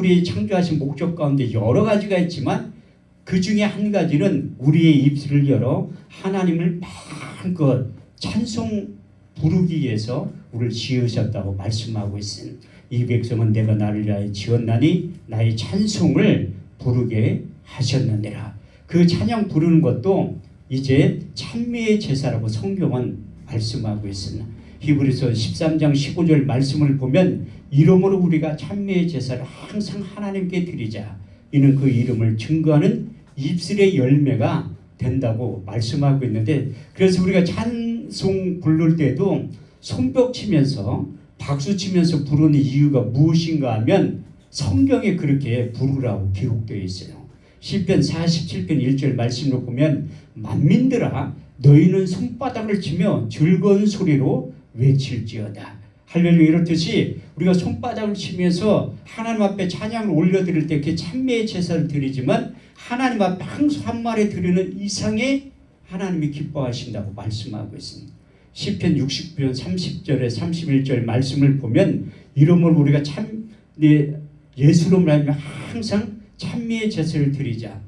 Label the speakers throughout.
Speaker 1: 우리 창조하신 목적 가운데 여러 가지가 있지만 그 중에 한 가지는 우리의 입술을 열어 하나님을 마음껏 찬송 부르기 위해서 우리를 지으셨다고 말씀하고 있습니다. 이 백성은 내가 나를 위하여 지었나니 나의 찬송을 부르게 하셨느니라. 그 찬양 부르는 것도 이제 찬미의 제사라고 성경은 말씀하고 있습니다. 히브리서 13장 15절 말씀을 보면 이름으로 우리가 찬미의 제사를 항상 하나님께 드리자. 이는 그 이름을 증거하는 입술의 열매가 된다고 말씀하고 있는데, 그래서 우리가 찬송 부를 때도 손뼉 치면서 박수 치면서 부르는 이유가 무엇인가 하면 성경에 그렇게 부르라고 기록되어 있어요. 시편 47편 1절 말씀을 보면 만민들아 너희는 손바닥을 치며 즐거운 소리로 외칠지어다. 할렐루야. 이렇듯이 우리가 손바닥을 치면서 하나님 앞에 찬양을 올려드릴 때 그 찬미의 제사를 드리지만 하나님 앞에 항소 한 말에 드리는 이상의 하나님이 기뻐하신다고 말씀하고 있습니다. 시편 60편 30절에 31절 말씀을 보면 이름으로 우리가 예수로 말하면 항상 찬미의 제사를 드리자.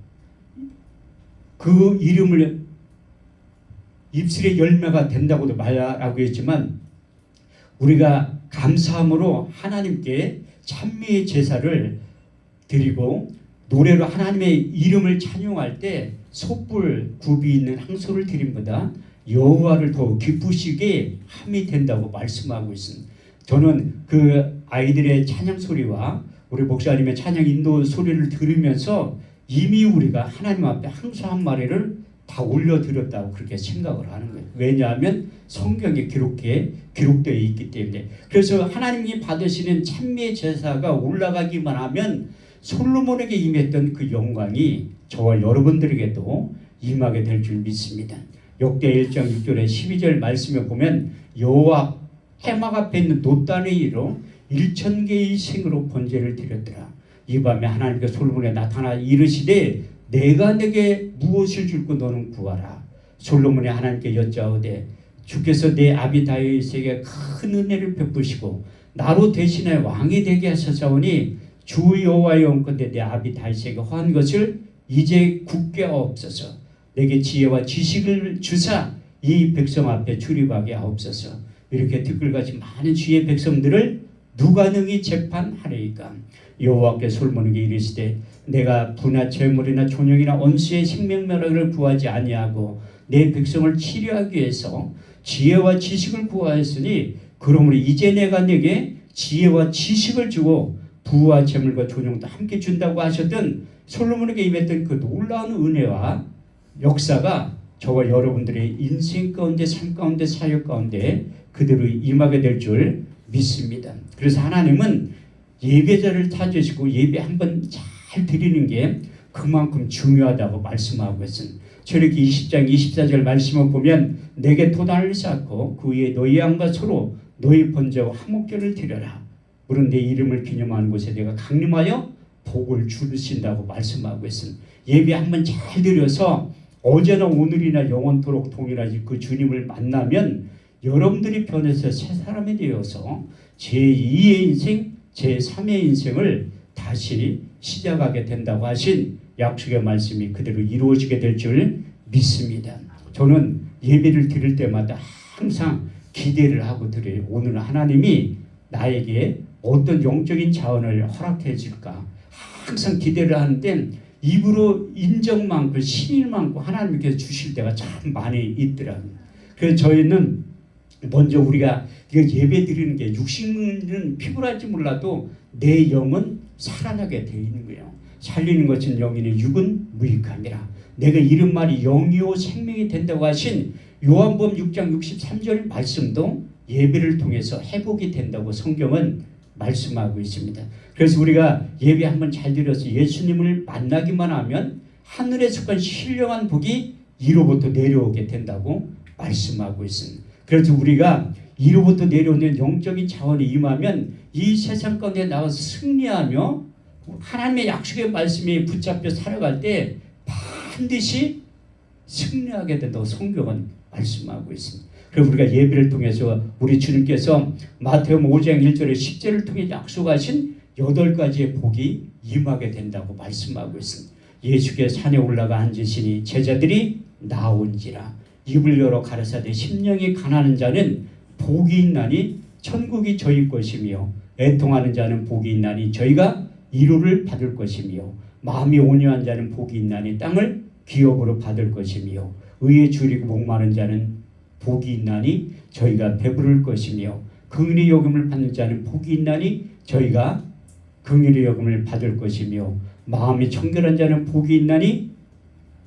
Speaker 1: 그 이름을 입술의 열매가 된다고도 말하고 했지만 우리가 감사함으로 하나님께 찬미의 제사를 드리고 노래로 하나님의 이름을 찬양할 때 솥불 굽이 있는 항소를 드림보다 여호와를 더 기쁘시게 함이 된다고 말씀하고 있습니다. 저는 그 아이들의 찬양 소리와 우리 목사님의 찬양 인도 소리를 들으면서 이미 우리가 하나님 앞에 항소 한 마리를 다 올려드렸다고 그렇게 생각을 하는 거예요. 왜냐하면 성경에 기록되어 있기 때문에. 그래서 하나님이 받으시는 찬미의 제사가 올라가기만 하면 솔로몬에게 임했던 그 영광이 저와 여러분들에게도 임하게 될 줄 믿습니다. 역대 1장 6절에 12절 말씀에 보면 여호와 해막 앞에 있는 놋단의 위로 1000개의 생으로 번제를 드렸더라. 이 밤에 하나님께 솔로몬에 나타나 이르시되 내가 내게 무엇을 줄고 너는 구하라. 솔로몬이 하나님께 여짜오되 주께서 내 아비 다윗에게 큰 은혜를 베푸시고 나로 대신에 왕이 되게 하셨사오니 주 여호와의 영건대 내 아비 다윗에게 허한 것을 이제 굳게 하옵소서. 내게 지혜와 지식을 주사 이 백성 앞에 출입하게 하옵소서. 이렇게 듣글같이 많은 주의 백성들을 누가 능히 재판하리이까. 여호와께 솔로몬에게 이르시되 내가 부나 재물이나 존영이나 원수의 생명멸을 구하지 아니하고 내 백성을 치료하기 위해서 지혜와 지식을 구하였으니 그러므로 이제 내가 내게 지혜와 지식을 주고 부와 재물과 존영도 함께 준다고 하셨던 솔로몬에게 임했던 그 놀라운 은혜와 역사가 저와 여러분들의 인생 가운데 삶 가운데 사역 가운데 그대로 임하게 될 줄 믿습니다. 그래서 하나님은 예배자를 찾으시고 예배 한번 잘 드리는 게 그만큼 중요하다고 말씀하고 있습니다. 출애굽기 20장 24절 말씀을 보면 내게 도단을 쌓고 그 위에 너희 양과 소로 너희 번제와 화목제를 드려라. 물은 내 이름을 기념하는 곳에 내가 강림하여 복을 주신다고 말씀하고 있습니다. 예배 한번 잘 드려서 어제나 오늘이나 영원토록 동일하지 그 주님을 만나면 여러분들이 변해서 새 사람이 되어서 제2의 인생, 제3의 인생을 다시 시작하게 된다고 하신 약속의 말씀이 그대로 이루어지게 될 줄 믿습니다. 저는 예배를 드릴 때마다 항상 기대를 하고 드려요. 오늘 하나님이 나에게 어떤 영적인 자원을 허락해 줄까 항상 기대를 하는데 입으로 인정 많고 신일 많고 하나님께서 주실 때가 참 많이 있더라고요. 그래서 저희는 먼저 우리가 예배 드리는 게 육신은 피곤할지 몰라도 내 영은 살아나게 되어 있는 거예요. 살리는 것은 영이니 육은 무익함이라. 내가 이른 말이 영이요 생명이 된다고 하신 요한복음 6장 63절 말씀도 예배를 통해서 회복이 된다고 성경은 말씀하고 있습니다. 그래서 우리가 예배 한번 잘 드려서 예수님을 만나기만 하면 하늘에 속한 신령한 복이 이로부터 내려오게 된다고 말씀하고 있습니다. 그래서 우리가 이로부터 내려오는 영적인 자원이 임하면 이 세상 가운데 나가서 승리하며 하나님의 약속의 말씀에 붙잡혀 살아갈 때 반드시 승리하게 된다고 성경은 말씀하고 있습니다. 그래서 우리가 예배를 통해서 우리 주님께서 마태복음 5장 1절에 10절을 통해 약속하신 8가지의 복이 임하게 된다고 말씀하고 있습니다. 예수께서 산에 올라가 앉으시니 제자들이 나온지라 입을 열어 가라사대 심령이 가난한 자는 복이 있나니 천국이 저희 것이며 애통하는 자는 복이 있나니 저희가 위로를 받을 것이며 마음이 온유한 자는 복이 있나니 땅을 기업으로 받을 것이며 의에 줄이고 목마른 자는 복이 있나니 저희가 배부를 것이며 긍휼히 여김을 받는 자는 복이 있나니 저희가 긍휼히 여김을 받을 것이며 마음이 청결한 자는 복이 있나니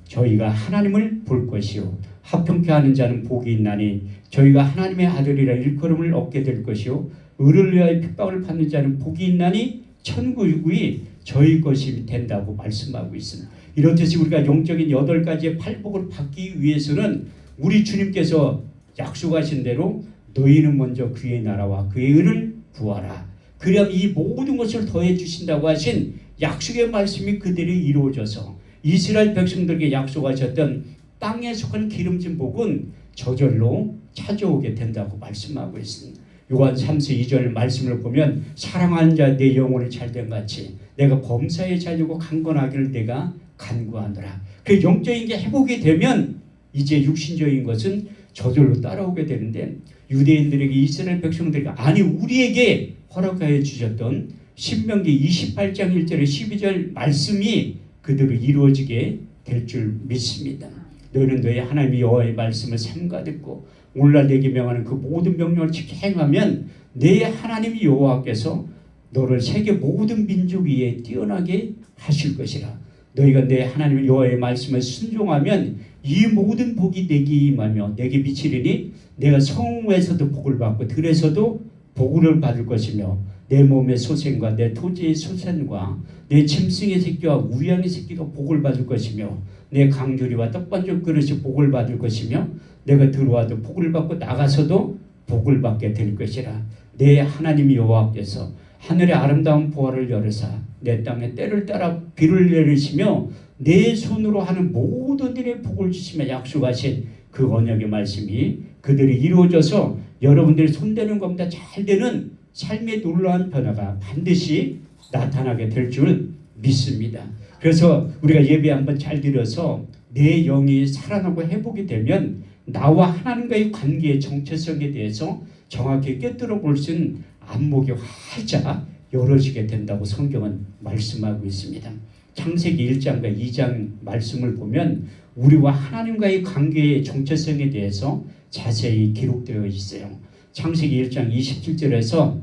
Speaker 1: 저희가 하나님을 볼 것이요 합평케 하는 자는 복이 있나니 저희가 하나님의 아들이라 일컬음을 얻게 될 것이요 의를 위하여 핍박을 받는 자는 복이 있나니 천국이 저희 것이 된다고 말씀하고 있습니다. 이렇듯이 우리가 영적인 8가지의 팔복을 받기 위해서는 우리 주님께서 약속하신 대로 너희는 먼저 그의 나라와 그의 의를 구하라. 그리하면 이 모든 것을 더해 주신다고 하신 약속의 말씀이 그대로 이루어져서 이스라엘 백성들에게 약속하셨던 땅에 속한 기름진 복은 저절로 찾아오게 된다고 말씀하고 있습니다. 요한 3서 2절 말씀을 보면 사랑하는 자 내 영혼이 잘된 같이 내가 범사에 잘되고 강건하기를 내가 간구하노라. 그 영적인 게 회복이 되면 이제 육신적인 것은 저절로 따라오게 되는데 유대인들에게 이스라엘 백성들에게 아니 우리에게 허락하여 주셨던 신명기 28장 1절에 12절 말씀이 그대로 이루어지게 될 줄 믿습니다. 너희는 너희 하나님 여호와의 말씀을 삼가 듣고 오늘날 내게 명하는 그 모든 명령을 지켜 행하면 내 하나님 여호와께서 너를 세계 모든 민족 위에 뛰어나게 하실 것이라. 너희가 내 하나님 여호와의 말씀을 순종하면 이 모든 복이 내게 임하며 내게 미치리니 내가 성에서도 복을 받고 들에서도 복을 받을 것이며 내 몸의 소생과 내 토지의 소생과 내 짐승의 새끼와 우양의 새끼가 복을 받을 것이며 내 강조리와 떡반죽 그릇이 복을 받을 것이며 내가 들어와도 복을 받고 나가서도 복을 받게 될 것이라. 내 하나님 여호와께서 하늘의 아름다운 보화를 열으사 내 땅에 때를 따라 비를 내리시며 내 손으로 하는 모든 일에 복을 주시며 약속하신 그 언약의 말씀이 그들이 이루어져서 여러분들이 손대는 것보다 잘 되는 삶의 놀라운 변화가 반드시 나타나게 될 줄 믿습니다. 그래서 우리가 예배 한번 잘 드려서 내 영이 살아나고 회복이 되면 나와 하나님과의 관계의 정체성에 대해서 정확히 꿰뚫어 볼 수 있는 안목이 활짝 열어지게 된다고 성경은 말씀하고 있습니다. 창세기 1장과 2장 말씀을 보면 우리와 하나님과의 관계의 정체성에 대해서 자세히 기록되어 있어요. 창세기 1장 27절에서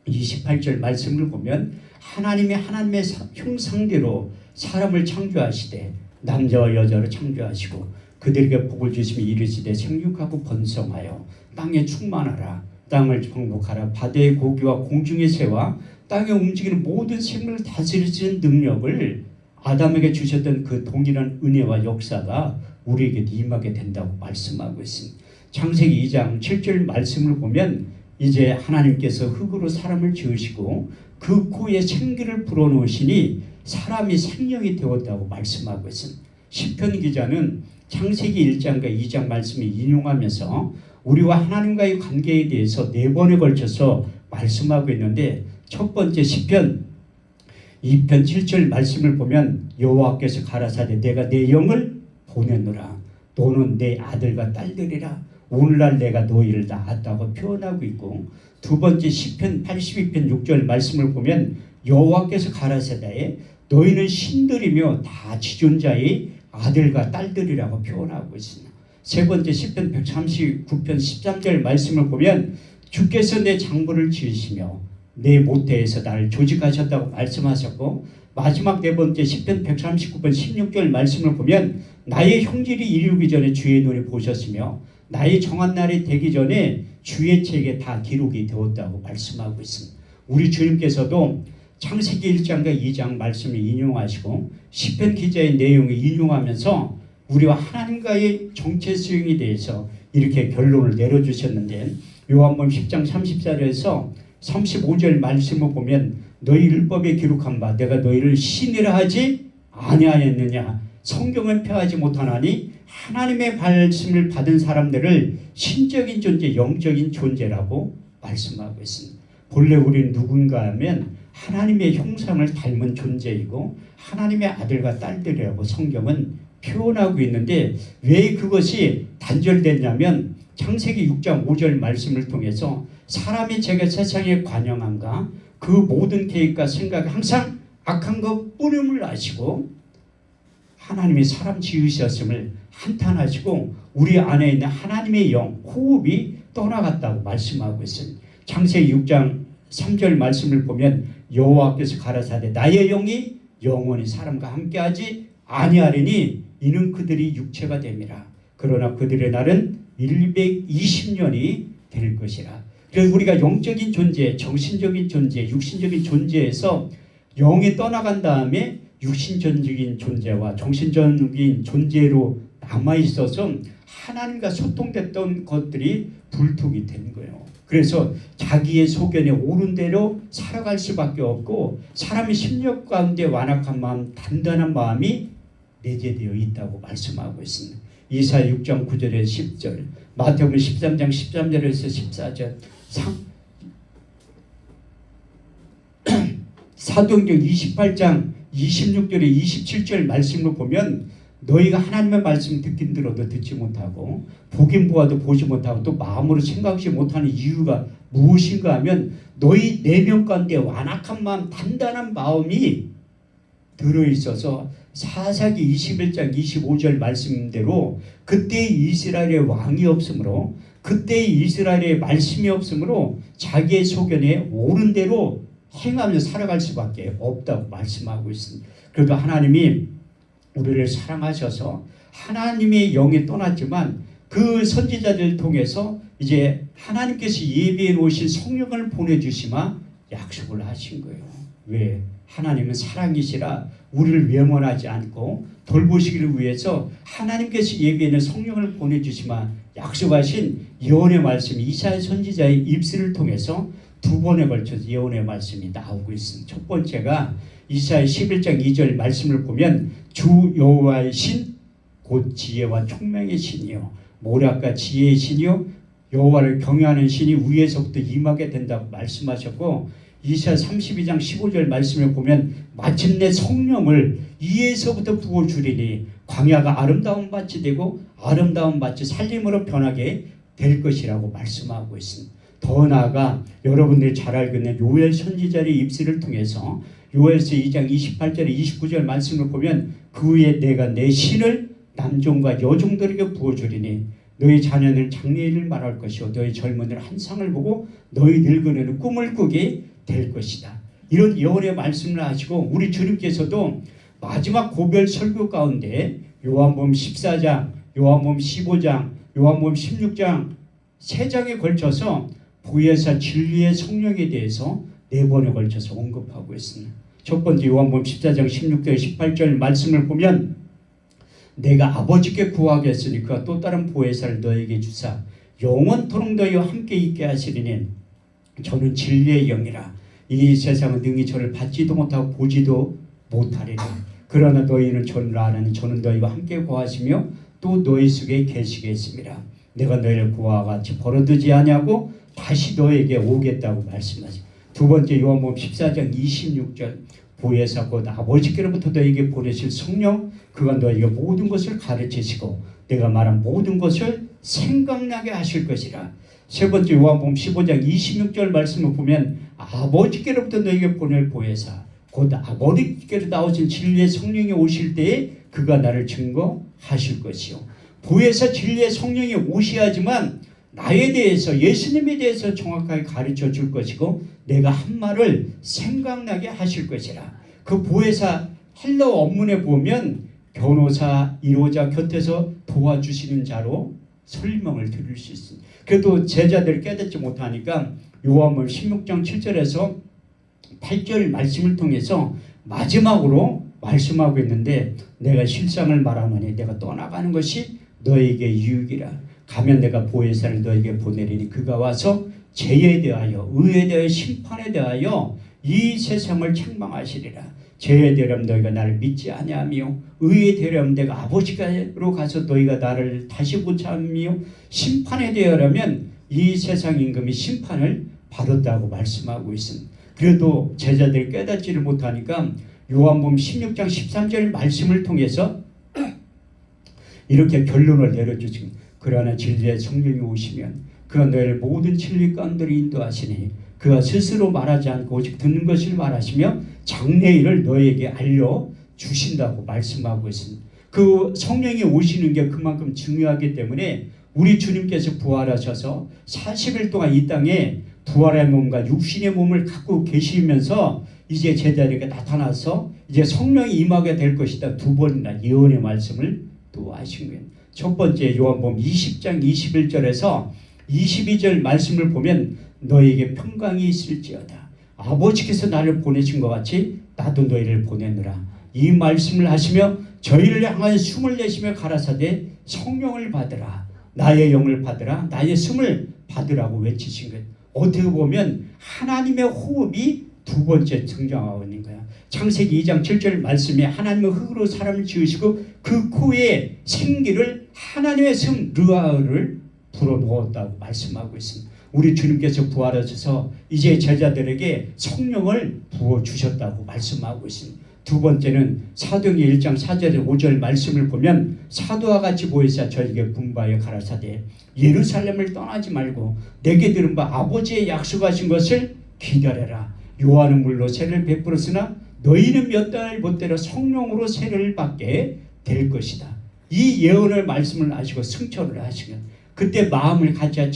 Speaker 1: 28절 말씀을 보면 하나님의 형상대로 사람을 창조하시되 남자와 여자로 창조하시고 그들에게 복을 주시며 이르시되 생육하고 번성하여 땅에 충만하라. 땅을 정복하라. 바다의 고기와 공중의 새와 땅에 움직이는 모든 생물을 다스리는 능력을 아담에게 주셨던 그 동일한 은혜와 역사가 우리에게 임하게 된다고 말씀하고 있습니다. 창세기 2장 7절 말씀을 보면 이제 하나님께서 흙으로 사람을 지으시고 그 코에 생기를 불어넣으시니 사람이 생명이 되었다고 말씀하고 있습니다. 시편 기자는 창세기 1장과 2장 말씀을 인용하면서 우리와 하나님과의 관계에 대해서 4번에 걸쳐서 말씀하고 있는데 첫 번째 시편 2편 7절 말씀을 보면 여호와께서 가라사대 내가 내 영을 보내노라. 너는 내 아들과 딸들이라. 오늘날 내가 너희를 낳았다고 표현하고 있고 두 번째 시편 82편 6절 말씀을 보면 여호와께서 가라사대 너희는 신들이며 다 지존자의 아들과 딸들이라고 표현하고 있습니다. 세 번째 시편 139편 13절 말씀을 보면 주께서 내 장부를 지으시며 내 모태에서 나를 조직하셨다고 말씀하셨고 마지막 네 번째 시편 139편 16절 말씀을 보면 나의 형질이 이르기 전에 주의 눈이 보셨으며 나의 정한 날이 되기 전에 주의 책에 다 기록이 되었다고 말씀하고 있습니다. 우리 주님께서도 창세기 1장과 2장 말씀을 인용하시고 시편 기자의 내용을 인용하면서 우리와 하나님과의 정체성에 대해서 이렇게 결론을 내려주셨는데 요한복음 10장 34절에서 35절 말씀을 보면 너희 율법에 기록한 바 내가 너희를 신이라 하지 아니하였느냐 성경을 펴하지 못하나니 하나님의 말씀을 받은 사람들을 신적인 존재 영적인 존재라고 말씀하고 있습니다. 본래 우리는 누군가 하면 하나님의 형상을 닮은 존재이고 하나님의 아들과 딸들이라고 성경은 표현하고 있는데 왜 그것이 단절됐냐면 창세기 6장 5절 말씀을 통해서 사람이 제가 세상에 관영한가 그 모든 계획과 생각이 항상 악한 것 뿌림을 아시고 하나님이 사람 지으셨음을 한탄하시고 우리 안에 있는 하나님의 영 호흡이 떠나갔다고 말씀하고 있습니다. 창세기 6장 3절 말씀을 보면 여호와께서 가라사대 나의 영이 영원히 사람과 함께하지 아니하리니 이는 그들이 육체가 됨이라. 그러나 그들의 날은 120년이 될 것이라. 그래서 우리가 영적인 존재, 정신적인 존재, 육신적인 존재에서 영이 떠나간 다음에 육신적인 존재와 정신적인 존재로 남아있어서 하나님과 소통됐던 것들이 불통이 된 거예요. 그래서 자기의 소견에 옳은 대로 살아갈 수밖에 없고 사람의 심령 가운데 완악한 마음, 단단한 마음이 내재되어 있다고 말씀하고 있습니다. 이사야 6장 9절에서 10절, 마태복음 13장 13절에서 14절, 사도행전 28장 26절에 27절 말씀을 보면 너희가 하나님의 말씀 듣긴 들어도 듣지 못하고 보긴 보아도 보지 못하고 또 마음으로 생각하지 못하는 이유가 무엇인가 하면 너희 내면 가운데 완악한 마음, 단단한 마음이 들어있어서 사사기 21장 25절 말씀대로 그때 이스라엘의 왕이 없으므로 그때 이스라엘의 말씀이 없으므로 자기의 소견에 옳은 대로 행하며 살아갈 수밖에 없다고 말씀하고 있습니다. 그래도 하나님이 우리를 사랑하셔서 하나님의 영이 떠났지만 그 선지자들을 통해서 이제 하나님께서 예비해 놓으신 성령을 보내주시마 약속을 하신 거예요. 왜? 하나님은 사랑이시라 우리를 외면하지 않고 돌보시기를 위해서 하나님께서 예비해 놓은 성령을 보내주시마 약속하신 예언의 말씀이 이사야 선지자의 입술을 통해서 두 번에 걸쳐서 예언의 말씀이 나오고 있습니다. 첫 번째가 이사야 11장 2절 말씀을 보면 주 여호와의 신 곧 지혜와 총명의 신이요 모략과 지혜의 신이요 여호와를 경외하는 신이 위에서부터 임하게 된다고 말씀하셨고 이사야 32장 15절 말씀을 보면 마침내 성령을 위에서부터 부어주리니 광야가 아름다운 밭이 되고 아름다운 밭이 살림으로 변하게 될 것이라고 말씀하고 있습니다. 더 나아가 여러분들이 잘 알고 있는 요엘 선지자의 입술을 통해서 요엘서 2장 28절에 29절 말씀을 보면 그 후에 내가 내 신을 남종과 여종들에게 부어주리니 너희 자녀는 장래일을 말할 것이요 너희 젊은이는 한상을 보고 너희 늙은이는 꿈을 꾸게 될 것이다. 이런 예언의 말씀을 하시고 우리 주님께서도 마지막 고별 설교 가운데 요한복음 14장, 요한복음 15장, 요한복음 16장 3장에 걸쳐서 보혜사 진리의 성령에 대해서 4번에 걸쳐서 언급하고 있습니다. 첫 번째 요한복음 14장 16절 18절 말씀을 보면 내가 아버지께 구하겠으니 그가 또 다른 보혜사를 너에게 주사 영원토록 너희와 함께 있게 하시리니 저는 진리의 영이라 이 세상은 능히 저를 받지도 못하고 보지도 못하리라. 그러나 너희는 저를 아나니 저는 너희와 함께 구하시며 또 너희 속에 계시겠습니다. 내가 너희를 구하와 같이 버려두지 아니하고 다시 너에게 오겠다고 말씀하시고 두 번째 요한복음 14장 26절 보혜사 곧 아버지께로부터 너에게 보내실 성령 그가 너에게 모든 것을 가르치시고 내가 말한 모든 것을 생각나게 하실 것이라. 세 번째 요한복음 15장 26절 말씀을 보면 아버지께로부터 너에게 보낼 보혜사 곧 아버지께로 나오신 진리의 성령이 오실 때에 그가 나를 증거하실 것이요. 보혜사 진리의 성령이 오셔야지만 나에 대해서 예수님에 대해서 정확하게 가르쳐 줄 것이고 내가 한 말을 생각나게 하실 것이라. 그 보혜사 헬러 원문에 보면 변호사, 이로자 곁에서 도와주시는 자로 설명을 드릴 수 있습니다. 그래도 제자들 깨닫지 못하니까 요한복음 16장 7절에서 8절 말씀을 통해서 마지막으로 말씀하고 있는데 내가 실상을 말하노니 내가 떠나가는 것이 너에게 유익이라. 가면 내가 보혜사를 너에게 보내리니 그가 와서 죄에 대하여 의에 대하여 심판에 대하여 이 세상을 책망하시리라. 죄에 대하면 너희가 나를 믿지 아니하며 의에 대하면 내가 아버지께로 가서 너희가 나를 다시 못 참으며 심판에 대하면 이 세상 임금이 심판을 받았다고 말씀하고 있습니다. 그래도 제자들이 깨닫지를 못하니까 요한복음 16장 13절 말씀을 통해서 이렇게 결론을 내려주신 그러나 진리의 성령이 오시면 그가 너희를 모든 진리 가운데로 인도하시니 그가 스스로 말하지 않고 오직 듣는 것을 말하시며 장래일을 너희에게 알려주신다고 말씀하고 있습니다. 그 성령이 오시는 게 그만큼 중요하기 때문에 우리 주님께서 부활하셔서 40일 동안 이 땅에 부활의 몸과 육신의 몸을 갖고 계시면서 이제 제자들에게 나타나서 이제 성령이 임하게 될 것이다. 두 번이나 예언의 말씀을 또 하신 거예요. 첫 번째 요한복음 20장 21절에서 22절 말씀을 보면 너희에게 평강이 있을지어다. 아버지께서 나를 보내신 것 같이 나도 너희를 보내느라. 이 말씀을 하시며 저희를 향하여 숨을 내쉬며 가라사대 성령을 받으라. 나의 영을 받으라. 나의 숨을 받으라고 외치신 거예요. 어떻게 보면 하나님의 호흡이 두 번째 등장하고 있는 거야. 창세기 2장 7절 말씀에 하나님은 흙으로 사람을 지으시고 그 코에 생기를 하나님의 성 르아를 불어넣었다고 말씀하고 있습니다. 우리 주님께서 부활하셔서 이제 제자들에게 성령을 부어주셨다고 말씀하고 있습니다. 두 번째는 사도행전 1장 4절 5절 말씀을 보면 사도와 같이 모이사 저에게 분바하여 가라사대 예루살렘을 떠나지 말고 내게 들은 바 아버지의 약속하신 것을 기다려라. 요한은 물로 세를 베풀었으나 너희는 몇 달 못되려 성령으로 세를 받게 될 것이다. 이 예언을 말씀을 하시고 승천을 하시면 그때 마음을 가져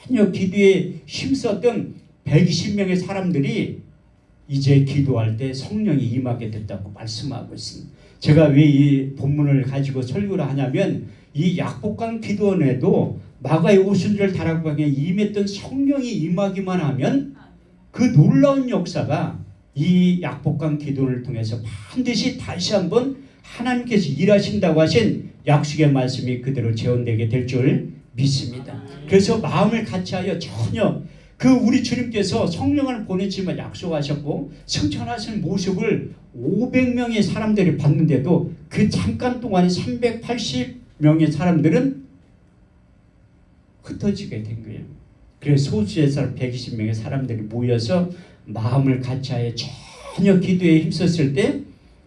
Speaker 1: 전혀 기도에 힘썼던 120명의 사람들이 이제 기도할 때 성령이 임하게 됐다고 말씀하고 있습니다. 제가 왜 이 본문을 가지고 설교를 하냐면 이 약복강 기도원에도 마가의 오순절 다락방에 임했던 성령이 임하기만 하면 그 놀라운 역사가 이 약복강 기도를 통해서 반드시 다시 한번 하나님께서 일하신다고 하신 약속의 말씀이 그대로 재현되게 될 줄 믿습니다. 그래서 마음을 같이하여 전혀 그 우리 주님께서 성령을 보내지만 약속하셨고 승천하신 모습을 500명의 사람들이 봤는데도 그 잠깐 동안에 380명의 사람들은 흩어지게 된 거예요. 그래서 소수의 사람 120명의 사람들이 모여서 마음을 같이하여 전혀 기도에 힘썼을 때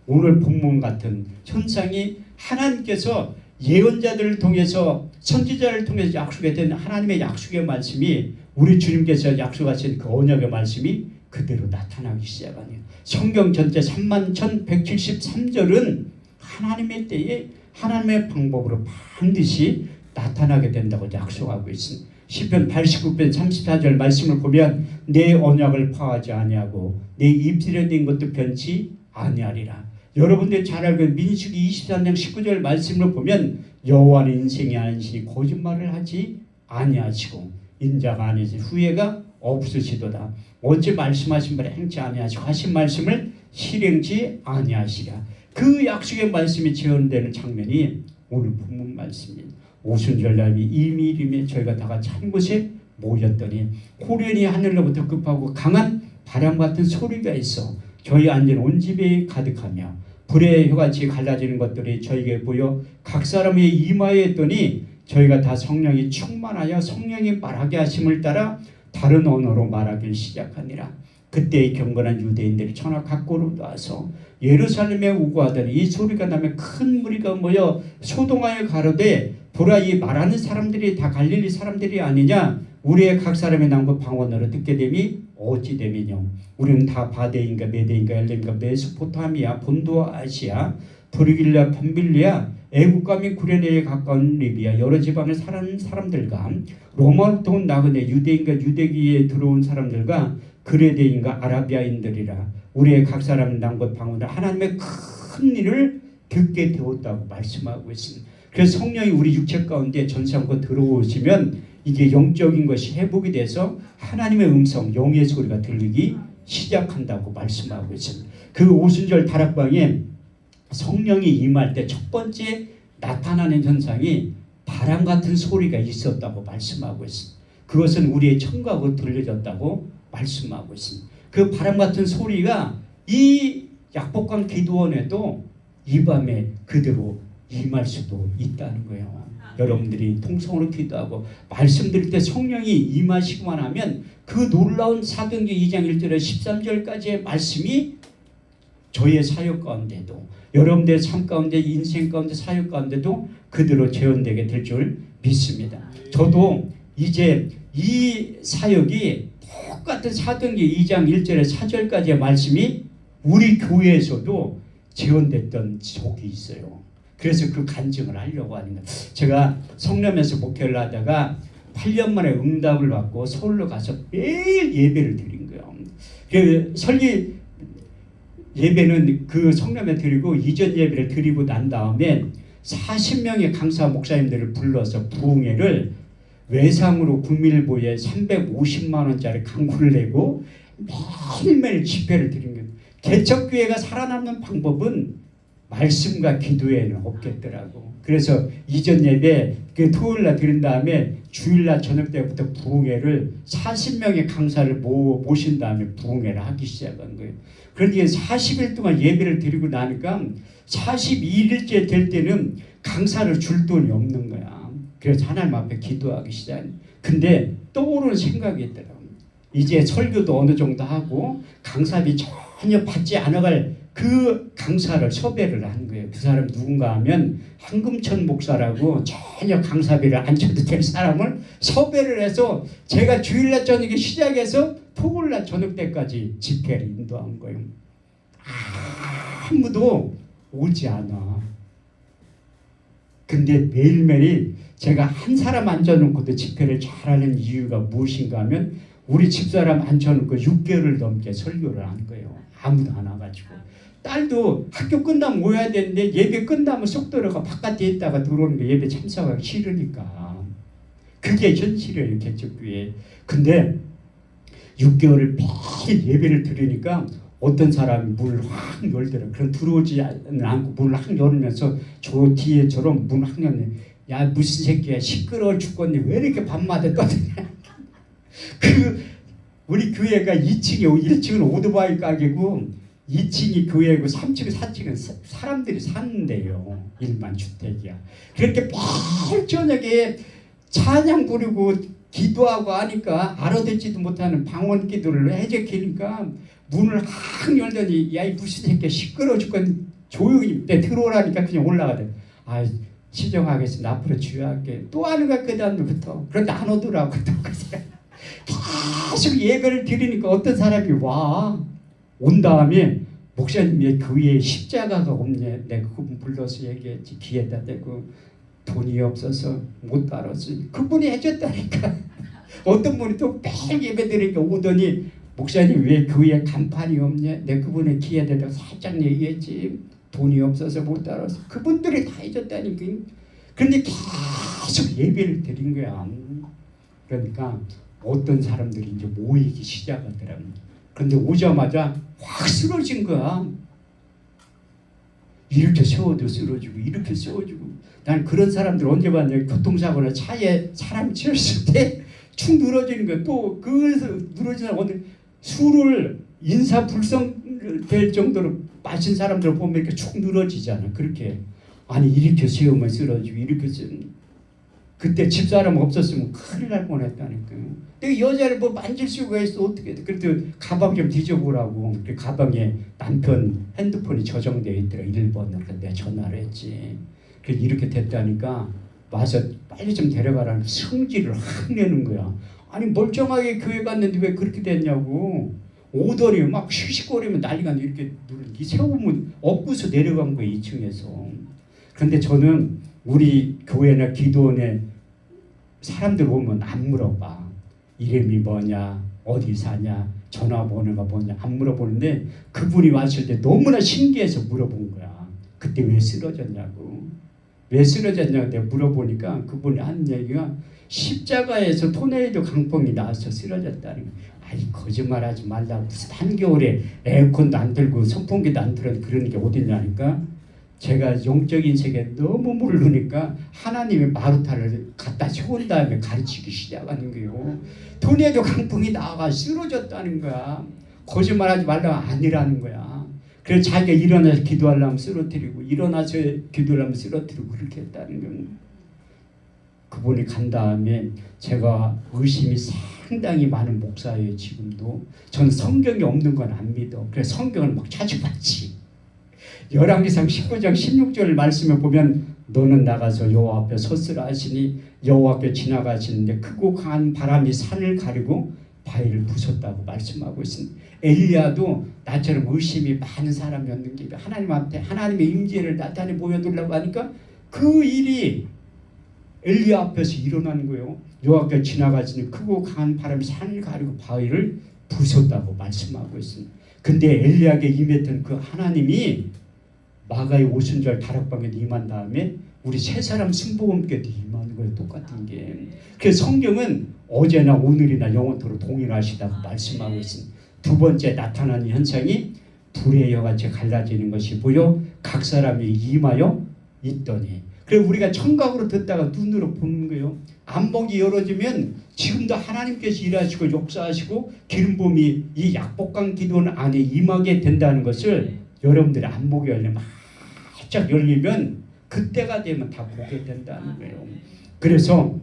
Speaker 1: 오늘 본문 같은 현상이 하나님께서 예언자들을 통해서 선지자를 통해서 약속했던 하나님의 약속의 말씀이 우리 주님께서 약속하신 그 언약의 말씀이 그대로 나타나기 시작하네요. 성경 전체 31,173절은 하나님의 때에 하나님의 방법으로 반드시 나타나게 된다고 약속하고 있습니다. 시편 89편 34절 말씀을 보면 내 언약을 파하지 아니하고 내 입술에 된 것도 변치 아니하리라. 여러분들 잘 알고 있는 민수기 23장 19절 말씀을 보면 여호와는 인생이 안시 거짓말을 하지 아니하시고 인자가 아니지 후회가 없으시도다. 어찌 말씀하신 바를 행치 아니하시고 하신 말씀을 실행치 아니하시랴. 그 약속의 말씀이 재현되는 장면이 오늘 본문 말씀입니다. 오순절날이 이미림에 저희가 다 같이 한 곳에 모였더니 호련히 하늘로부터 급하고 강한 바람 같은 소리가 있어 저희 앉은 온 집에 가득하며 불의 혀같이 갈라지는 것들이 저에게 보여 각 사람의 이마에 했더니 저희가 다 성령이 충만하여 성령이 말하게 하심을 따라 다른 언어로 말하기 시작하니라. 그때 경건한 유대인들이 천하 각고로 와서 예루살렘에 오고 하더니 이 소리가 나면 큰 무리가 모여 소동하여 가로되 보라 이 말하는 사람들이 다 갈릴리 사람들이 아니냐. 우리의 각 사람의 남부 방언으로 듣게 됨이 어찌 됨이뇨. 우리는 다 바데인가 메데인가 엘렘인가 메소포타미아 본도와 아시아 브르길라 팜빌리아 애국과 및 구레네에 가까운 리비아 여러 지방에 사는 사람들과 로마로부터 온 나그네 유대인과 유대기에 들어온 사람들과 그레데인과 아라비아인들이라. 우리의 각 사람 남곳 방언을 하나님의 큰 일을 듣게 되었다고 말씀하고 있습니다. 그래서 성령이 우리 육체 가운데 전사하고 들어오시면 이게 영적인 것이 회복이 돼서 하나님의 음성, 영의 소리가 들리기 시작한다고 말씀하고 있습니다. 그 오순절 다락방에 성령이 임할 때 첫 번째 나타나는 현상이 바람 같은 소리가 있었다고 말씀하고 있습니다. 그것은 우리의 청각으로 들려졌다고 말씀하고 있습니다. 그 바람 같은 소리가 이 약복강 기도원에도 이 밤에 그대로 임할 수도 있다는 거예요. 여러분들이 통성으로 기도하고 말씀드릴 때 성령이 임하시고만 하면 그 놀라운 사도행전 2장 1절에 13절까지의 말씀이 저의 사역 가운데도 여러분들의 삶 가운데 인생 가운데 사역 가운데도 그대로 재현되게 될 줄 믿습니다. 저도 이제 이 사역이 똑같은 사도행전 2장 1절에 4절까지의 말씀이 우리 교회에서도 재현됐던 적이 있어요. 그래서 그 간증을 하려고 하는 거예요. 제가 성남에서 목회를 하다가 8년 만에 응답을 받고 서울로 가서 매일 예배를 드린 거예요. 그 설계 예배는 그 성남에 드리고 이전 예배를 드리고 난 다음에 40명의 강사 목사님들을 불러서 부흥회를 외상으로 국민일보에 350만 원짜리 광고를 내고 매일매일 집회를 드린 거예요. 개척교회가 살아남는 방법은 말씀과 기도에는 없겠더라고. 그래서 이전 예배 그 토요일날 드린 다음에 주일날 저녁 때부터 부흥회를 40명의 강사를 모신 다음에 부흥회를 하기 시작한 거예요. 그런데 40일 동안 예배를 드리고 나니까 42일째 될 때는 강사를 줄 돈이 없는 거야. 그래서 하나님 앞에 기도하기 시작해. 근데 떠오르는 생각이 있더라고. 이제 설교도 어느 정도 하고 강사비 전혀 받지 않아갈 그 강사를 섭외를 한 거예요. 그 사람 누군가 하면 황금천 목사라고 전혀 강사비를 안 줘도 될 사람을 섭외를 해서 제가 주일날 저녁에 시작해서 토요일날 저녁 때까지 집회를 인도한 거예요. 아무도 오지 않아. 근데 매일매일 제가 한 사람 앉혀놓고도 집회를 잘하는 이유가 무엇인가 하면 우리 집사람 앉혀놓고 6개월을 넘게 설교를 한 거예요. 아무도 안 와가지고. 딸도 학교 끝나면 오야 되는데 예배 끝나면 쏙 들어가 바깥에 있다가 들어오는 게 예배 참석하기 싫으니까. 그게 현실이에요, 개척교회. 근데 6개월을 매일 예배를 들으니까 어떤 사람이 문을 확 열더라. 그럼 들어오지 않고 문을 확 열면서 저 뒤에처럼 문 확 열네. 야 무슨 새끼야 시끄러워 죽겠네. 왜 이렇게 밤마다 떠드냐. 우리 교회가 1층은 오토바이 가게고 2층이 교회고 3층, 4층은 사람들이 사는데요. 일반 주택이야. 그렇게 매일 저녁에 찬양 부르고 기도하고 하니까 알아듣지도 못하는 방언 기도를 해제키니까 문을 확 열더니 야 이 무슨 새끼야 시끄러워 죽겠네. 조용히 내 들어오라니까 그냥 올라가대. 아 시정하겠습니다. 앞으로 주의할게. 또 하는 거야 그 다음부터. 그런데 안 오더라고. 계속 예배를 드리니까 어떤 사람이 온 다음에 목사님의 교회에 십자가가 없네. 내가 그분 불러서 얘기했지. 귀에다 대고 돈이 없어서 못 따랐어. 그분이 해줬다니까. 어떤 분이 또 매일 예배 드리니까 오더니 목사님 왜 교회에 간판이 없냐. 내가 그분의 귀에다 대고 살짝 얘기했지. 돈이 없어서 못 따랐어. 그분들이 다 해줬다니까. 그런데 계속 예배를 드린 거야. 그러니까 어떤 사람들이 이제 모이기 시작하더라고요. 그런데 오자마자 확 쓰러진 거야. 이렇게 세워도 쓰러지고 이렇게 세워지고. 난 그런 사람들 언제 봤냐. 교통사고나 차에 사람이 치였을 때 축 늘어지는 거야. 또 그래서 늘어지는 사람 술을 인사불성될 정도로 마신 사람들 보면 이렇게 축 늘어지잖아. 그렇게. 아니 이렇게 세우면 쓰러지고 이렇게 세우면. 그때 집사람 없었으면 큰일 날 뻔했다니까요. 근데 여자를 뭐 만질 수가 있어 어떻게? 그래도 가방 좀 뒤져보라고. 그 가방에 남편 핸드폰이 저장되어 있더라. 1번으로. 내가 전화를 했지. 그래서 이렇게 됐다니까 와서 빨리 좀 데려가라는 성질을 확 내는 거야. 아니 멀쩡하게 교회 갔는데 왜 그렇게 됐냐고. 오더니 막 씩씩거리면 난리가 나. 이렇게 누르니 세우면 엎고서 내려간 거야 2층에서. 그런데 저는 우리 교회나 기도원에 사람들 오면 안 물어봐. 이름이 뭐냐, 어디 사냐, 전화번호가 뭐냐 안 물어보는데 그분이 왔을 때 너무나 신기해서 물어본 거야. 그때 왜 쓰러졌냐고. 왜 쓰러졌냐고 내가 물어보니까 그분이 한 얘기가 십자가에서 토네이도 강풍이 나와서 쓰러졌다는 거야. 아이 거짓말하지 말라고. 무슨 한겨울에 에어컨도 안 틀고 선풍기도 안 틀어도 그런 게 어딨냐니까. 제가 영적인 세계에 너무 모르니까 하나님의 마루타를 갖다 세운 다음에 가르치기 시작하는 거예요. 토네이도 강풍이 나와가 쓰러졌다는 거야. 거짓말하지 말라고 아니라는 거야. 그래서 자기가 일어나서 기도하려면 쓰러뜨리고 일어나서 기도하려면 쓰러뜨리고 그렇게 했다는 겁니다. 그분이 간 다음에 제가 의심이 상당히 많은 목사예요. 지금도 저는 성경이 없는 건 안 믿어. 그래서 성경을 막 찾아봤지. 열왕기상 19장 16절 말씀에 보면 너는 나가서 여호와 앞에 섰으라 하시니 여호와께 지나가시는데 크고 강한 바람이 산을 가리고 바위를 부쉈다고 말씀하고 있습니다. 엘리야도 나처럼 의심이 많은 사람이었는데 하나님 앞에 하나님의 임재를 나타내 보여주려고 하니까 그 일이 엘리야 앞에서 일어나는 거예요. 여호와께 지나가시니 크고 강한 바람이 산을 가리고 바위를 부쉈다고 말씀하고 있습니다. 근데 엘리야에게 임했던 그 하나님이 마가의 오순절 다락방에 임한 다음에 우리 세 사람 순복음께도 임하는 거예요. 똑같은 게. 그래서 성경은 어제나 오늘이나 영원토록 동일하시다고 말씀하고 있습니다. 두 번째 나타나는 현상이 불의 여같이 갈라지는 것이 보여 각 사람이 임하여 있더니. 그래서 우리가 청각으로 듣다가 눈으로 보는 거예요. 안목이 열어지면 지금도 하나님께서 일하시고 역사하시고 기름 부음이 이 약복강 기도원 안에 임하게 된다는 것을 여러분들의 안목이 열리면 활짝 열리면 그때가 되면 다 보게 된다는 거예요. 그래서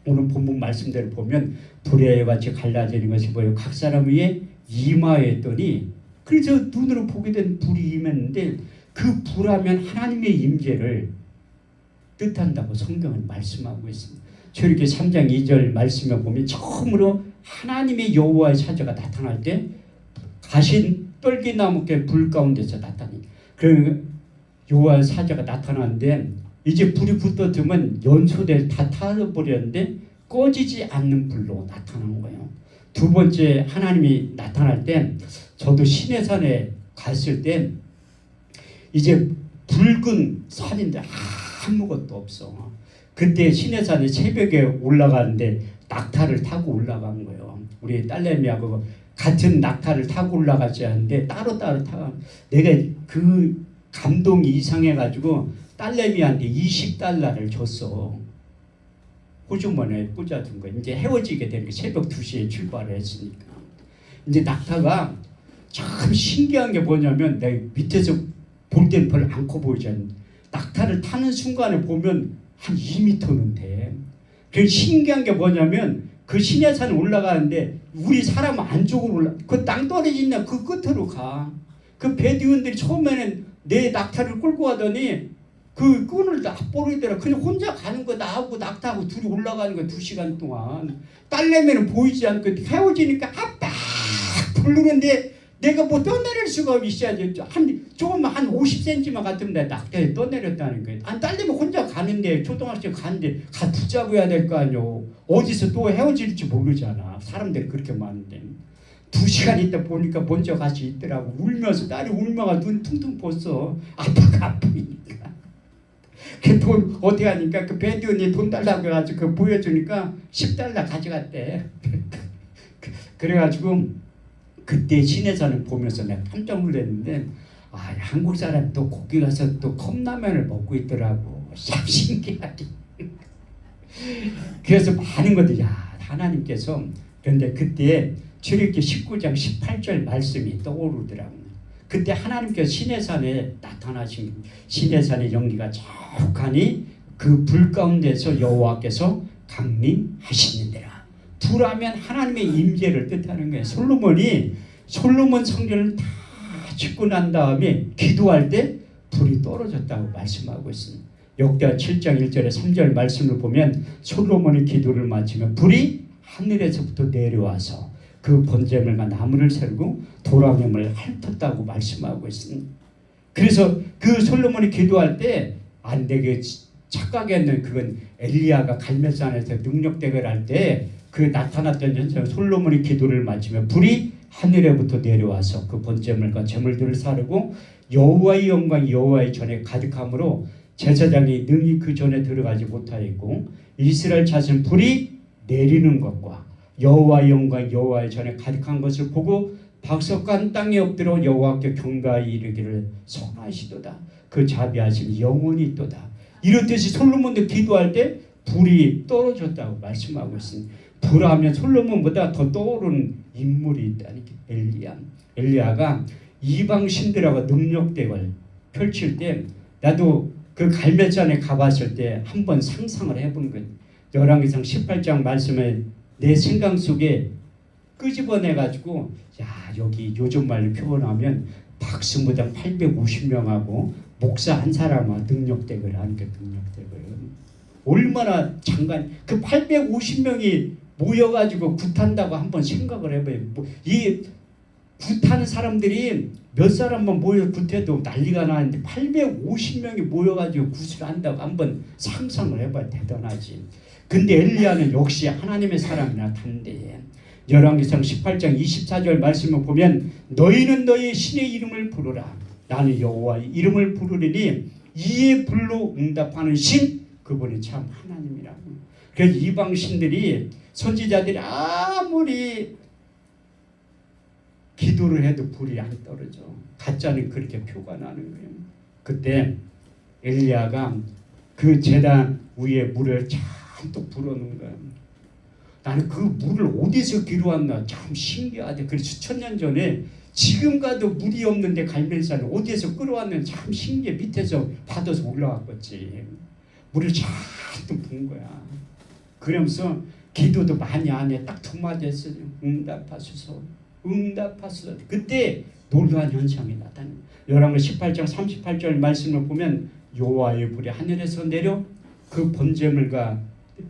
Speaker 1: 오늘 본문 말씀대로 보면 불의 같이 갈라지는 것이 보여 각 사람 위에 임하였더니 그래서 눈으로 보게 된 불이 임했는데 그 불하면 하나님의 임재를 뜻한다고 성경은 말씀하고 있습니다. 출애굽기 3장 2절 말씀에 보면 처음으로 하나님의 여호와의 사자가 나타날 때 가신 떨기나무께 불 가운데서 나타나니 그 여호와의 사자가 나타나는데 이제 불이 붙어들면 연소들 다 타버렸는데 꺼지지 않는 불로 나타나는 거예요. 두 번째 하나님이 나타날 때 저도 시내산에 갔을 때 이제 붉은 산인데 아무것도 없어. 그때 시내산에 새벽에 올라가는데 낙타를 타고 올라간 거예요. 우리 딸내미하고 같은 낙타를 타고 올라가지 않는데 따로따로 타고 내가 그 감동이 이상해가지고 딸내미한테 $20를 줬어. 호주머니에 꽂아둔 거. 이제 헤어지게 되니까 새벽 2시에 출발을 했으니까. 이제 낙타가 참 신기한 게 뭐냐면 내가 밑에서 볼 때는 별로 안 커 보이잖아. 낙타를 타는 순간에 보면 한 2m는 돼. 그 신기한 게 뭐냐면 그 시내산에 올라가는데 우리 사람 안쪽으로 올라 그 땅 떨어지냐 그 끝으로 가. 그 배디원들이 처음에는 내 낙타를 끌고 가더니 그 끈을 다 버리더라. 그냥 혼자 가는 거 나하고 낙타하고 둘이 올라가는 거 2시간 동안. 딸내미는 보이지 않고 헤어지니까 아빠 부르는데 내가 뭐 떠내릴 수가 있어야지. 조금만 한 50cm만 같으면 내가 낙타에 떠내렸다는 거예요. 딸내미 혼자 가는데 초등학생 가는데 가 붙잡고 해야 될 거 아니오. 어디서 또 헤어질지 모르잖아. 사람들이 그렇게 많은데. 2시간 있다 보니까 먼저 같이 있더라고. 울면서 딸이 울면서 눈 퉁퉁 벗어. 아빠가 아프니까. 그 돈 어떻게 하니까 그 배디언이 돈 달라고 해가지고 그 보여주니까 $10 가져갔대. 그래가지고 그때 시내산을 보면서 내가 깜짝 놀랐는데 한국 사람이 또 거기 가서 또 컵라면을 먹고 있더라고. 참 신기하게. 그래서 많은 것들이 하나님께서 그런데 그때 출애굽기 19장 18절 말씀이 떠오르더라고요. 그때 하나님께서 시내산에 나타나신 시내산의 연기가 촉하니 그 불 가운데서 여호와께서 강림하시는데라. 불하면 하나님의 임재를 뜻하는 거예요. 솔로몬 성전을 다 짓고 난 다음에 기도할 때 불이 떨어졌다고 말씀하고 있습니다. 역대하 7장 1절에 3절 말씀을 보면 솔로몬이 기도를 마치면 불이 하늘에서부터 내려와서 그 번제물과 나무를 세우고 도랑염을 핥았다고 말씀하고 있습니다. 그래서 그 솔로몬이 기도할 때 안 되게 착각했는 그건 엘리야가 갈멜산에서 능력 대결할 때 그 나타났던 현상 솔로몬이 기도를 마치면 불이 하늘에부터 내려와서 그 번제물과 제물들을 사르고 여호와의 영광이 여호와의 전에 가득함으로 제사장이 능히 그 전에 들어가지 못하였고 이스라엘 자손 불이 내리는 것과 여호와의 영광이 여호와의 전에 가득한 것을 보고 박석간 땅에 엎드려 여호와께 경배하여 이르기를 선하시도다. 그 자비하심이 영원히 있도다. 이렇듯이 솔로몬도 기도할 때 불이 떨어졌다고 말씀하고 있습니다. 불하면 솔로몬보다 더 떠오르는 인물이 있다는 게 엘리야가 이방 신들하고 능력대결 펼칠 때 나도 그 갈멜산에 가봤을 때 한번 상상을 해본 거예요. 열왕기상 18장 말씀에 내 생각 속에 끄집어내가지고 야 여기 요즘 말로 표현하면 박수무당 850명하고 목사 한 사람하고 능력대결을 하는 게 능력대결. 얼마나 장관 그 850명이 모여가지고 굿한다고 한번 생각을 해봐요. 이 굿하는 사람들이 몇 사람만 모여 굿해도 난리가 나는데 850명이 모여가지고 굿을 한다고 한번 상상을 해봐야 대단하지. 근데 엘리야는 역시 하나님의 사람이 나타난대. 열왕기상 18장 24절 말씀을 보면 너희는 너희 신의 이름을 부르라. 나는 여호와의 이름을 부르리니 이에 불로 응답하는 신 그분이 참 하나님이라고. 그래서 이방 신들이 선지자들이 아무리 기도를 해도 불이 안 떨어져. 가짜는 그렇게 표가 나는 거예요. 그때 엘리야가 그 제단 위에 물을 잔뜩 불어놓은 거야. 나는 그 물을 어디서 기르왔나 참 신기하대. 그래서 수천 년 전에 지금 가도 물이 없는데 갈멜산을 어디에서 끌어왔는지 참 신기해. 밑에서 받아서 올라왔겠지. 물을 잔뜩 부은 거야. 그러면서 기도도 많이 안 해. 딱 두 마디 했어요. 응답하소서. 응답하소서. 그때 놀라운 현상이 나타나요. 열왕기 18장 38절 말씀을 보면 여호와의 불이 하늘에서 내려 그 번제물과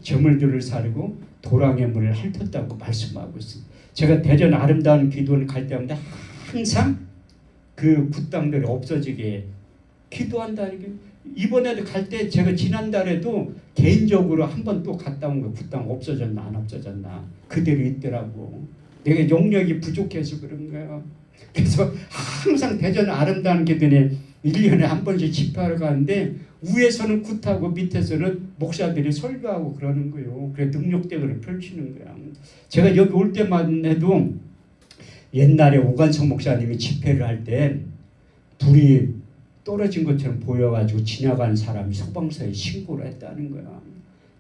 Speaker 1: 제물들을 사르고 도랑의 물을 핥았다고 말씀하고 있습니다. 제가 대전 아름다운 기도를 갈 때마다 항상 그 굿당들이 없어지게 기도한다는 게 이번에도 갈 때 제가 지난달에도 개인적으로 한 번 또 갔다 온 거예요. 굿당 없어졌나 안 없어졌나 그대로 있더라고. 내가 용력이 부족해서 그런 거야. 그래서 항상 대전 아름다운 기도에 1년에 한 번씩 집회하러 가는데 위에서는 굿하고 밑에서는 목사들이 설교하고 그러는 거예요. 그래 능력대결을 펼치는 거야. 제가 여기 올 때만 해도 옛날에 오관성 목사님이 집회를 할 때 불이 떨어진 것처럼 보여가지고 지나가는 사람이 소방서에 신고를 했다는 거야.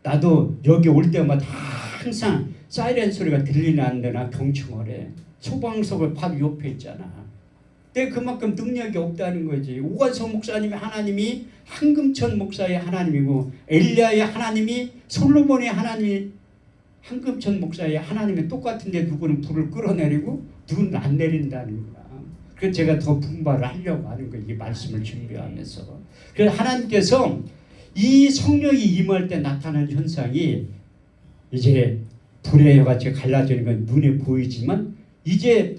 Speaker 1: 나도 여기 올 때마다 항상 사이렌 소리가 들리는 데나 경청을 해. 소방서가 바로 옆에 있잖아. 근데 그만큼 능력이 없다는 거지. 오관성 목사님이 하나님이 한금천 목사의 하나님이고 엘리야의 하나님이 솔로몬의 하나님이 한금천 목사의 하나님이 똑같은데 누구는 불을 끌어내리고 누구는 안 내린다는 거야. 그래서 제가 더 분발을 하려고 하는 거예요. 이 말씀을 준비하면서. 그래서 하나님께서 이 성령이 임할 때 나타나는 현상이 이제 불의 혀같이 갈라지는 건 눈에 보이지만 이제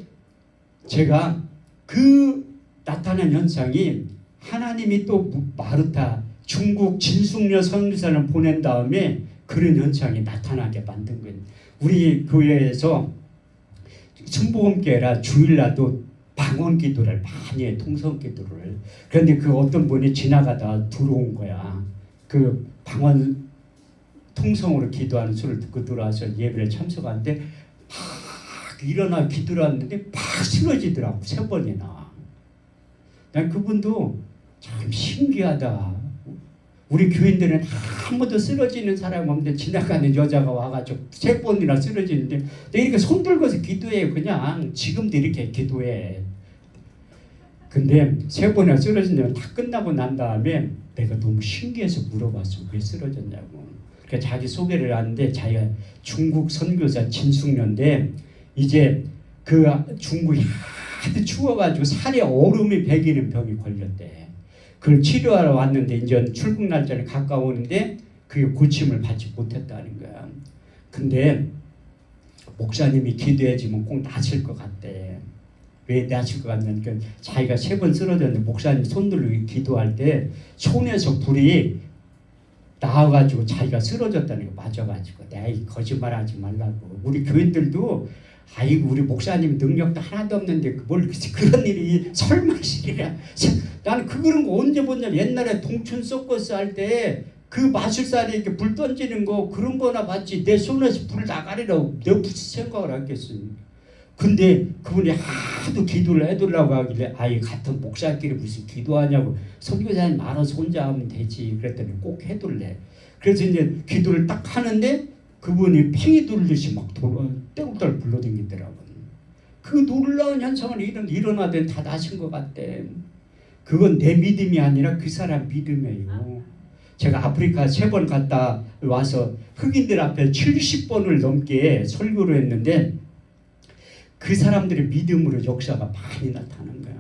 Speaker 1: 제가 그 나타난 현상이 하나님이 또 마르타 중국 진숙녀 선교사를 보낸 다음에 그런 현상이 나타나게 만든 거예요. 우리 교회에서 순복음교회라 주일날도 방언 기도를 많이 해. 통성 기도를. 그런데 그 어떤 분이 지나가다 들어온 거야. 그 방언 통성으로 기도하는 소리를 듣고 들어와서 예배를 참석하는데 막 일어나 기도를 하는데 막 쓰러지더라고. 3번이나. 난 그분도 참 신기하다. 우리 교인들은 한 번도 쓰러지는 사람 없는데 지나가는 여자가 와가지고 3번이나 쓰러지는데 내가 이렇게 손 들고서 기도해. 그냥 지금도 이렇게 기도해. 근데 3번이나 쓰러진다면 다 끝나고 난 다음에 내가 너무 신기해서 물어봤어. 왜 쓰러졌냐고. 그러니까 자기 소개를 하는데 자기가 중국 선교사 진숙녀인데 이제 그 중국이 하도 추워가지고 살에 얼음이 배기는 병이 걸렸대. 그걸 치료하러 왔는데 이제 출국 날짜를 가까우는데 그게 고침을 받지 못했다는 거야. 근데 목사님이 기도해주면 꼭 낫을 것 같대. 왜 낫을 것 같냐니까 자기가 3번 쓰러졌는데 목사님 손 들고 기도할 때 손에서 불이 나와가지고 자기가 쓰러졌다는 거 맞아가지고 내가 거짓말하지 말라고. 우리 교인들도 아이고 우리 목사님 능력도 하나도 없는데 뭘 그런 일이 설마시리냐. 나는 그런 거 언제 봤냐면 옛날에 동춘 서커스 할 때 그 마술사리 이렇게 불 던지는 거 그런 거나 봤지 내 손에서 불 나가리라고 내가 무슨 생각을 하겠습니까. 근데 그분이 하도 기도를 해달라고 하길래 아이 같은 목사끼리 무슨 기도하냐고 선교사님 알아서 혼자 하면 되지 그랬더니 꼭 해둘래. 그래서 이제 기도를 딱 하는데 그분이 팽이 돌듯이 막 떼굴떼굴 불러다니더라고요. 그 놀라운 현상을 일어나던 다 나신 것 같대. 그건 내 믿음이 아니라 그 사람 믿음이에요. 제가 아프리카 3번 갔다 와서 흑인들 앞에 70번을 넘게 설교를 했는데 그 사람들의 믿음으로 역사가 많이 나타난 거야.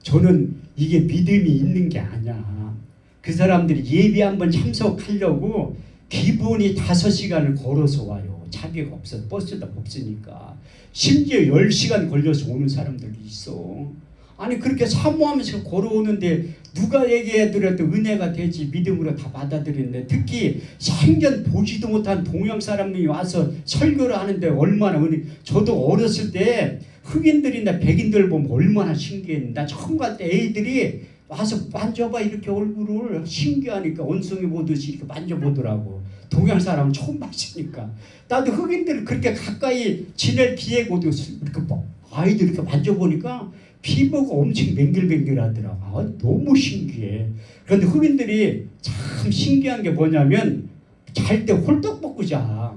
Speaker 1: 저는 이게 믿음이 있는 게 아니야. 그 사람들이 예배 한번 참석하려고 기본이 5시간을 걸어서 와요. 차비가 없어. 버스도 없으니까. 심지어 10시간 걸려서 오는 사람들도 있어. 아니 그렇게 사모하면서 걸어오는데 누가 얘기해드려도 은혜가 되지 믿음으로 다 받아들이는데, 특히 생전 보지도 못한 동양 사람이 와서 설교를 하는데 얼마나 은혜. 저도 어렸을 때 흑인들이나 백인들 보면 얼마나 신기했는데, 나 처음 갈 때 애들이 와서 만져봐 이렇게 얼굴을 신기하니까 원숭이 보듯이 이렇게 만져보더라고. 동양 사람은 처음 봤으니까. 나도 흑인들을 그렇게 가까이 지낼 기회가 어디 이렇게 아이들 이렇게 만져보니까 피부가 엄청 맹글맹글하더라고. 아, 너무 신기해. 그런데 흑인들이 참 신기한 게 뭐냐면 잘 때 홀떡 벗고 자.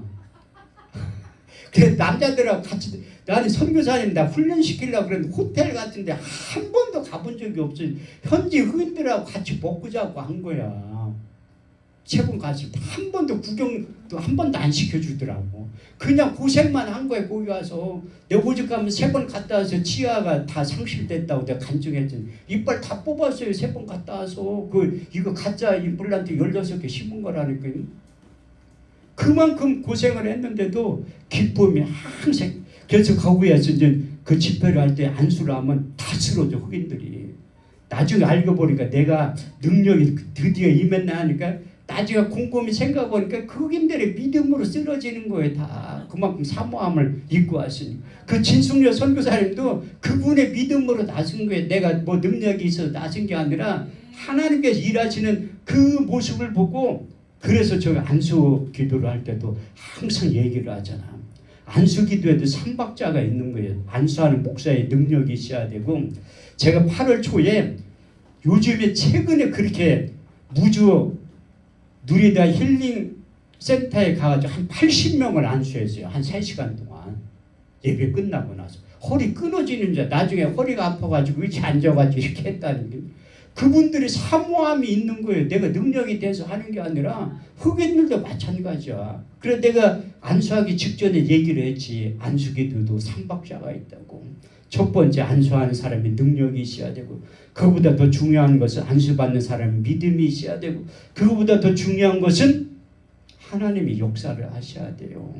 Speaker 1: 그래서 남자들하고 같이, 나는 선교사님 나 훈련시키려고 그랬는데 호텔 같은데 한 번도 가본 적이 없어요. 현지 흑인들하고 같이 벗고 자고 한 거야. 3번 갔을 때 한 번도 구경도 한 번도 안 시켜주더라고. 그냥 고생만 한 거야. 거기 와서 내가 오죽하면 3번 갔다 와서 치아가 다 상실됐다고 내가 간증했더니 이빨 다 뽑았어요. 3번 갔다 와서. 이거 가짜 임플란트 16개 심은 거라니까. 그만큼 고생을 했는데도 기쁨이 항상. 그래서 거기에서 이제 그 집회를 할 때 안수를 하면 다 쓰러져 흑인들이. 나중에 알고 보니까 내가 능력이 드디어 임했나 하니까 나중에 곰곰이 생각해보니까 흑인들의 믿음으로 쓰러지는 거예요. 다 그만큼 사모함을 입고 왔으니. 그 진숙녀 선교사님도 그분의 믿음으로 나선 거예요. 내가 뭐 능력이 있어서 나선 게 아니라 하나님께서 일하시는 그 모습을 보고. 그래서 저 안수 기도를 할 때도 항상 얘기를 하잖아. 안수 기도에도 3박자가 있는 거예요. 안수하는 목사의 능력이 있어야 되고. 제가 8월 초에 요즘에 최근에 그렇게 무주 누리다 힐링 센터에 가가지고 한 80명을 안수했어요. 한 3시간 동안. 예배 끝나고 나서. 허리 끊어지는 줄. 나중에 허리가 아파가지고 위치 앉아가지고 이렇게 했다는 게. 그분들이 사모함이 있는 거예요. 내가 능력이 돼서 하는 게 아니라 흑인들도 마찬가지야. 그래서 내가 안수하기 직전에 얘기를 했지. 안수기도도 3박자가 있다고. 첫 번째 안수하는 사람이 능력이 있어야 되고, 그거보다 더 중요한 것은 안수받는 사람이 믿음이 있어야 되고, 그거보다 더 중요한 것은 하나님이 역사를 하셔야 돼요.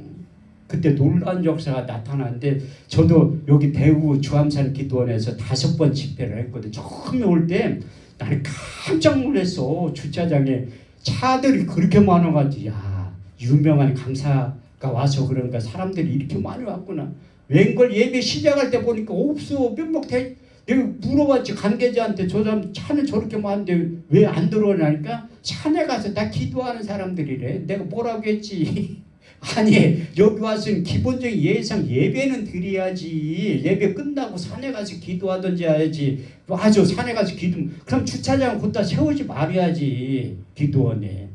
Speaker 1: 그때 놀라운 역사가 나타나는데, 저도 여기 대구 주암산 기도원에서 5번 집회를 했거든. 처음에 올 때 나는 깜짝 놀랐어. 주차장에 차들이 그렇게 많아가지고, 야, 유명한 강사가 와서 그런가 사람들이 이렇게 많이 왔구나. 웬걸 예배 시작할 때 보니까 없어. 내가 물어봤지 관계자한테. 저 사람 차는 저렇게 많은데 왜 안 들어오냐니까 산에 가서 다 기도하는 사람들이래. 내가 뭐라고 했지. 아니 여기 와서는 기본적인 예배는 드려야지. 예배 끝나고 산에 가서 기도하든지 해야지. 맞아, 산에 가서 기도. 그럼 주차장 곧다 세우지 말아야지. 기도원에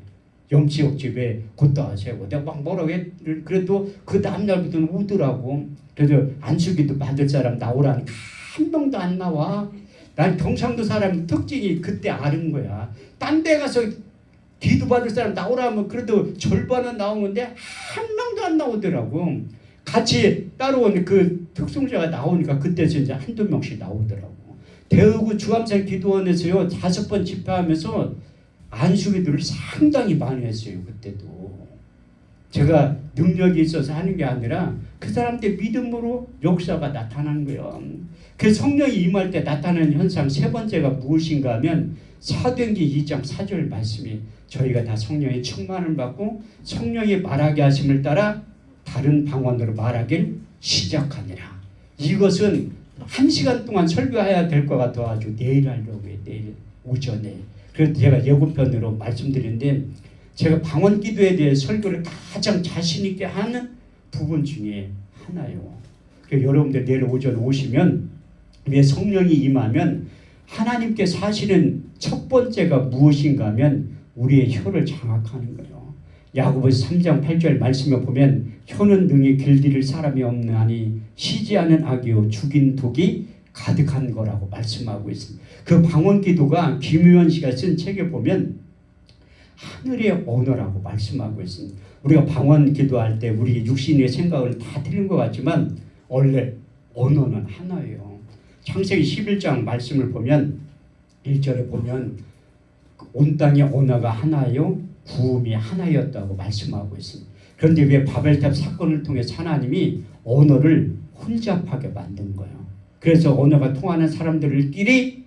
Speaker 1: 영지역집에 곧다 세우고. 내가 막 뭐라고 했. 그래도 그 다음날부터는 오더라고. 그래서 안수기도 받을 사람 나오라니까 한 명도 안 나와. 난 경상도 사람 특징이 그때 아는 거야. 딴 데 가서 기도 받을 사람 나오라면 그래도 절반은 나오는데 한 명도 안 나오더라고. 같이 따라온 그 특송자가 나오니까 그때서 이제 한두 명씩 나오더라고. 대구 주암산 기도원에서요 5번 집회하면서 안수기도를 상당히 많이 했어요. 그때도. 제가 능력이 있어서 하는 게 아니라 그 사람들 믿음으로 역사가 나타난 거예요. 그 성령이 임할 때 나타나는 현상 3번째가 무엇인가 하면 사도행전 2장 4절 말씀이, 저희가 다 성령의 충만을 받고 성령이 말하게 하심을 따라 다른 방언으로 말하길 시작하니라. 이것은 1시간 동안 설교해야 될 것 같아가지고 내일 하려고 해요. 내일 오전에. 그래서 제가 예고편으로 말씀드리는데, 제가 방언 기도에 대해 설교를 가장 자신 있게 하는 부분 중에 하나요. 그래서 여러분들 내일 오전 오시면, 왜 성령이 임하면 하나님께서 하시는 첫 번째가 무엇인가 하면 우리의 혀를 장악하는 거예요. 야고보서 3장 8절 말씀에 보면 혀는 능히 길들일 사람이 없나니 쉬지 않은 악이요 죽인 독이 가득한 거라고 말씀하고 있습니다. 그 방언기도가 김유현 씨가 쓴 책에 보면 하늘의 언어라고 말씀하고 있습니다. 우리가 방언기도할 때 우리 육신의 생각을 다 틀린 것 같지만 원래 언어는 하나예요. 창세기 11장 말씀을 보면 1절에 보면 온 땅의 언어가 하나요 구음이 하나였다고 말씀하고 있습니다. 그런데 왜 바벨탑 사건을 통해 하나님이 언어를 혼잡하게 만든 거예요. 그래서 언어가 통하는 사람들끼리